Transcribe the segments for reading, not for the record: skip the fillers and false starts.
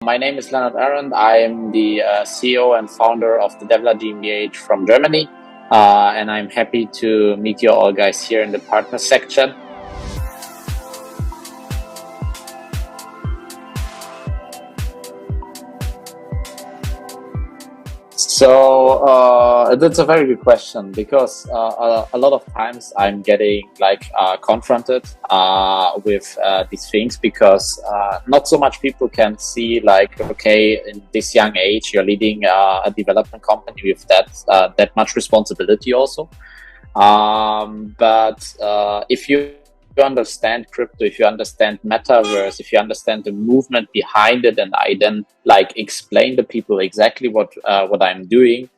My name is Leonard Arendt. I am the CEO and founder of the Devolopment GmbH from Germany. And I'm happy to meet you all guys here in the partner section. So that's a very good question, because a lot of times I'm getting confronted with these things, because not so much people can see okay, in this young age you're leading a development company with that much responsibility also. But if you understand crypto, if you understand metaverse, if you understand the movement behind it, and I then explain to people exactly what I'm doing,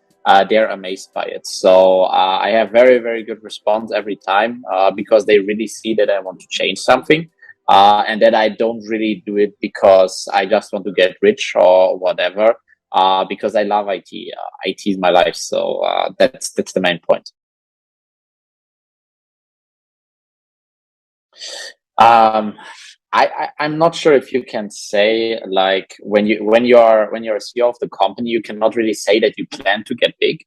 they're amazed by it. So I have very, very good response every time, because they really see that I want to change something, and that I don't really do it because I just want to get rich or whatever, because I love IT. IT is my life. So that's the main point. I'm not sure if you can say when you're a CEO of the company, you cannot really say that you plan to get big,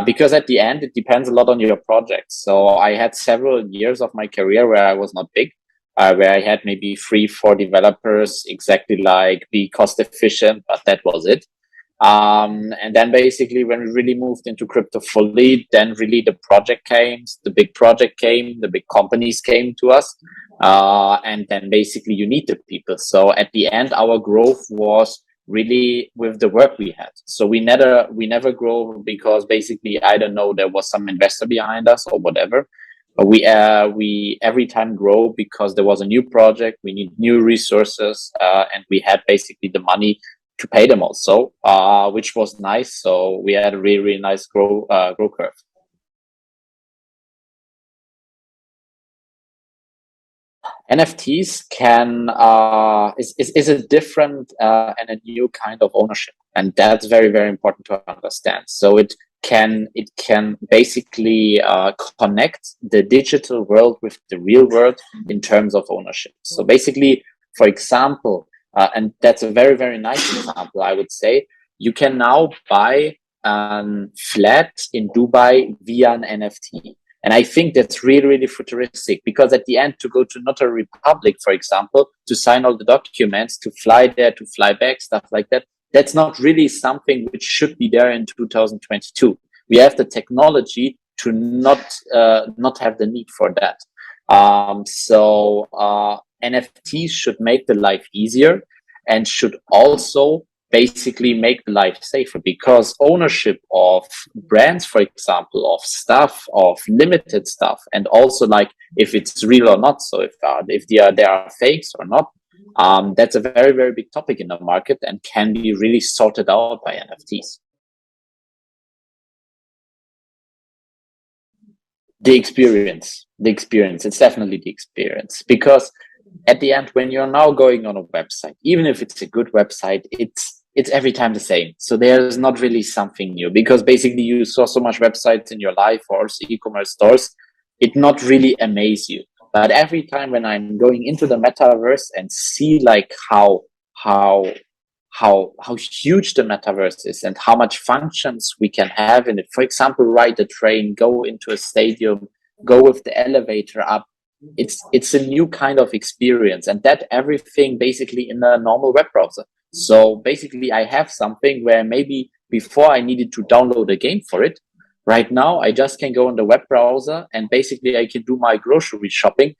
because at the end it depends a lot on your project. So I had several years of my career where I was not big, where I had maybe 3-4 developers, exactly be cost efficient, but that was it. And then basically when we really moved into crypto fully, then really the big project came, the big companies came to us. And then basically you need the people. So at the end, our growth was really with the work we had. So we never grow because basically, I don't know, there was some investor behind us or whatever. We every time grow because there was a new project, we need new resources, and we had basically the money to pay them also, which was nice. So we had a really, really nice grow curve. NFTs is a different and a new kind of ownership, and that's very, very important to understand. So it can basically connect the digital world with the real world in terms of ownership. So basically, for example, and that's a very, very nice example, I would say, you can now buy a flat in Dubai via an NFT. And I think that's really, really futuristic, because at the end, to go to Notary Public, for example, to sign all the documents, to fly there, to fly back, stuff like that, that's not really something which should be there in 2022. We have the technology to not have the need for that. So NFTs should make the life easier, and should also basically make life safer, because ownership of brands, for example, of stuff, of limited stuff, and also if it's real or not, so if there are fakes or not, that's a very, very big topic in the market, and can be really sorted out by NFTs. The experience, it's definitely the experience, because at the end, when you're now going on a website, even if it's a good website, it's every time the same. So there's not really something new, because basically you saw so much websites in your life, or e-commerce stores, it not really amaze you. But every time when I'm going into the metaverse and see how huge the metaverse is, and how much functions we can have in it. For example, ride a train, go into a stadium, go with the elevator up. It's a new kind of experience, and that everything basically in a normal web browser. So basically I have something where maybe before I needed to download a game for it. Right now I just can go in the web browser, and basically I can do my grocery shopping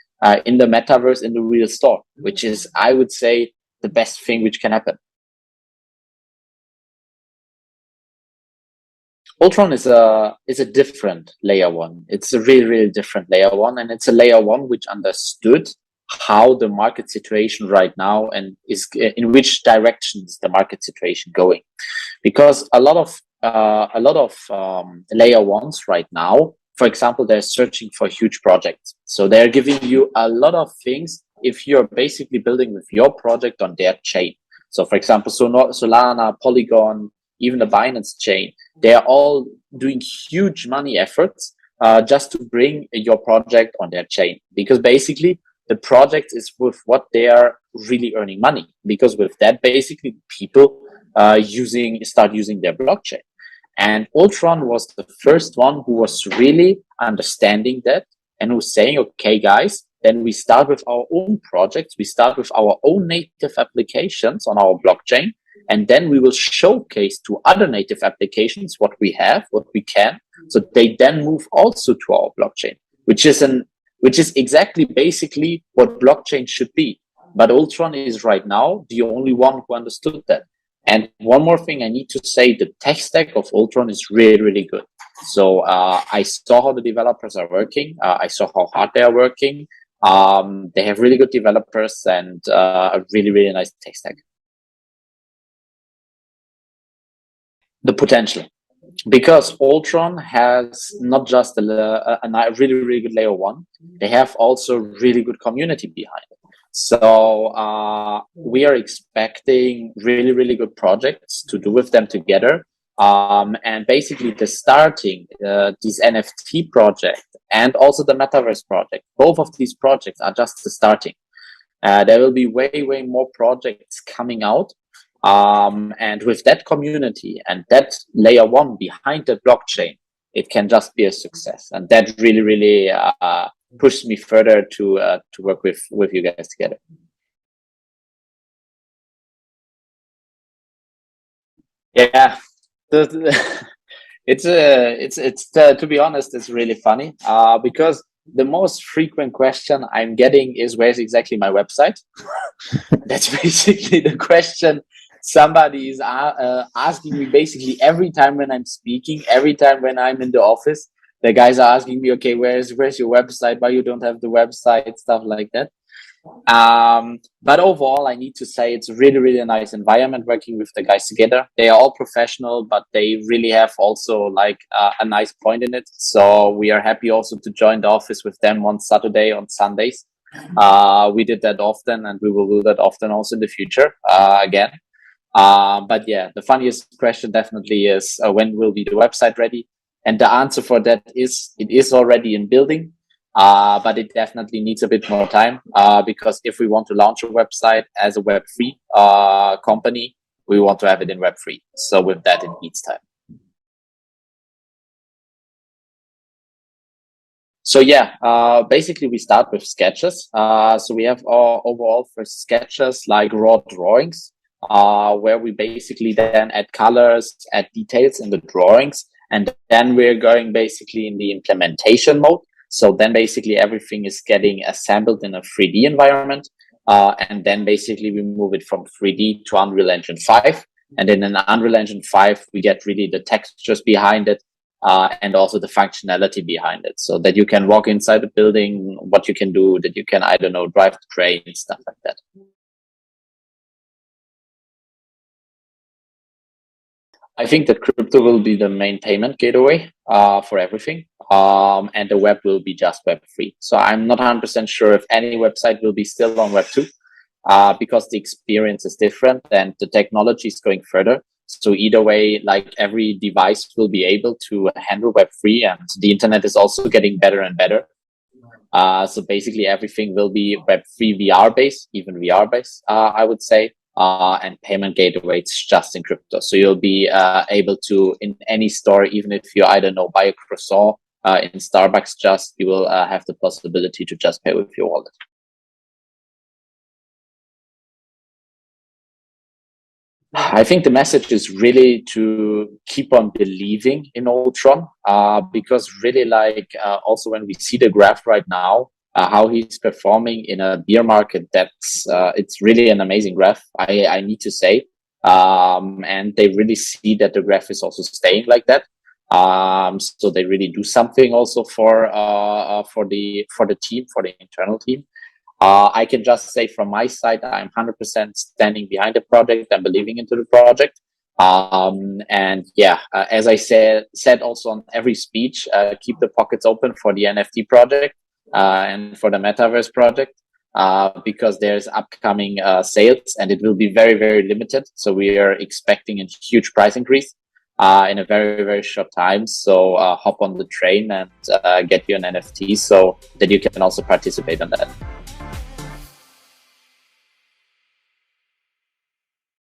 in the metaverse, in the real store, which is, I would say, the best thing which can happen. Ultron is a different layer one. It's a really, really different layer one, and it's a layer one which understood how the market situation right now, and is in which directions the market situation going. Because a lot of layer ones right now, for example, they're searching for huge projects. So they're giving you a lot of things if you're basically building with your project on their chain. So for example, Solana, Polygon, even the Binance chain, they are all doing huge money efforts just to bring your project on their chain. Because basically the project is with what they are really earning money, because with that, basically people start using their blockchain. And Ultron was the first one who was really understanding that and who's saying, okay, guys, then we start with our own projects. We start with our own native applications on our blockchain. And then we will showcase to other native applications what we have, what we can. So they then move also to our blockchain, which is exactly basically what blockchain should be. But Ultron is right now the only one who understood that. And one more thing I need to say, the tech stack of Ultron is really, really good. So I saw how the developers are working. I saw how hard they are working. They have really good developers and a really, really nice tech stack. The potential. Because Ultron has not just a really, really good layer one, they have also really good community behind it. So we are expecting really, really good projects to do with them together. And basically the starting, these NFT project and also the Metaverse project, both of these projects are just the starting. There will be way, way more projects coming out. And with that community and that layer one behind the blockchain, it can just be a success. And that really, really pushed me further to work with you guys together. Yeah, it's to be honest, it's really funny because the most frequent question I'm getting is, where's exactly my website? That's basically the question somebody is asking me basically every time when I'm speaking, every time when I'm in the office. The guys are asking me, okay, where's your website? Why you don't have the website? Stuff like that. But overall, I need to say it's really, really a nice environment working with the guys together. They are all professional, but they really have also like a nice point in it. So we are happy also to join the office with them on Saturday, on Sundays. We did that often and we will do that often also in the future again. But yeah, the funniest question definitely is when will be the website ready? And the answer for that is it is already in building. But it definitely needs a bit more time because if we want to launch a website as a Web3 company, we want to have it in Web3. So with that, it needs time. So yeah, basically we start with sketches. So we have our overall first sketches like raw drawings, where we basically then add colors, add details in the drawings. And then we're going basically in the implementation mode. So then basically everything is getting assembled in a 3D environment. And then basically we move it from 3D to Unreal Engine 5. And then in Unreal Engine 5, we get really the textures behind it and also the functionality behind it. So that you can walk inside the building, what you can do, that you can, I don't know, drive the train, stuff like that. I think that crypto will be the main payment gateway for everything. And the web will be just Web3. So I'm not 100% sure if any website will be still on Web2 because the experience is different and the technology is going further. So either way, like every device will be able to handle Web3 and the internet is also getting better and better. So basically everything will be Web3 VR based, even VR based, I would say. And payment gateways just in crypto. So you'll be able to, in any store, even if you, I don't know, buy a croissant in Starbucks, just you will have the possibility to just pay with your wallet. I think the message is really to keep on believing in Ultron, because really like also when we see the graph right now, how he's performing in a beer market, that's it's really an amazing graph, I need to say. And they really see that the graph is also staying like that. So they really do something also for the team, for the internal team. I can just say from my side, I'm 100% standing behind the project and believing into the project. And yeah, as I said also on every speech, keep the pockets open for the NFT project and for the Metaverse project, because there's upcoming sales and it will be very, very limited. So we are expecting a huge price increase in a very, very short time. So hop on the train and get you an NFT so that you can also participate on that.